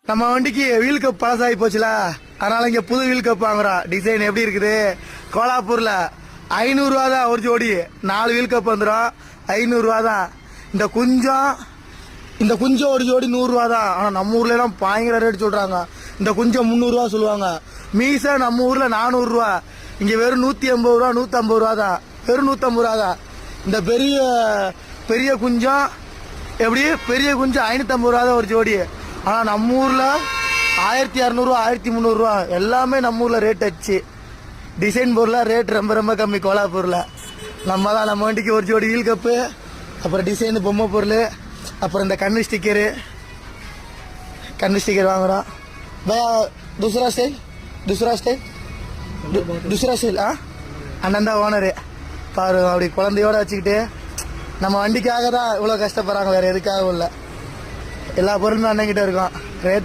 நம்ம வண்டிக்கு wheel cup பழசாகி போச்சுல, அதனால இங்க புது வீல் கப் வாங்குறோம். டிசைன் எப்படி இருக்குது? கோலாப்பூர்ல 500 ரூபா தான் ஒரு ஜோடி. 4 வீல் கப் வந்துடும், 500 ரூபா தான். இந்த குஞ்சம் ஒரு ஜோடி 100 ரூபா தான். ஆனா நம்ம ஊர்ல எல்லாம் பயங்கர ரேட் சொல்றாங்க. இந்த குஞ்சம் 300 ரூபா சொல்லுவாங்க. மீச நம்ம ஊர்ல 400 ரூபா, இங்க வெறும் 180 ரூபா 150 ரூபா தான். வெறும் 150 ரூபா தான். இந்த பெரிய குஞ்சம் எப்படி? பெரிய குஞ்சம் 550 ரூபா தான் ஒரு ஜோடி. ஆனா நம்ம ஊர்ல 1200 ரூபா 1300 ரூபா எல்லாமே நம்ம ஊர்ல ரேட் ஆச்சு. டிசைன் பொருளா ரேட் ரொம்ப ரொம்ப கம்மி கோலாப்பூர்ல. நம்ம வண்டிக்கு ஒரு ஜோடி வீல் கப்பு, அப்புறம் டிசைன் பொம்மை பொருள், அப்புறம் இந்த கண்ணு ஸ்டிக்கர் வாங்குறோம். பையா दूसरा ஸ்டைல் அண்ணன் தான் ஓனரு. பாரு அப்படி குழந்தையோட வச்சுக்கிட்டு நம்ம வண்டிக்காக தான் இவ்வளோ கஷ்டப்படுறாங்க, வேற எதுக்காகவும் இல்லை. எல்லா பொருளுமே அண்ணன் கிட்ட இருக்கும்.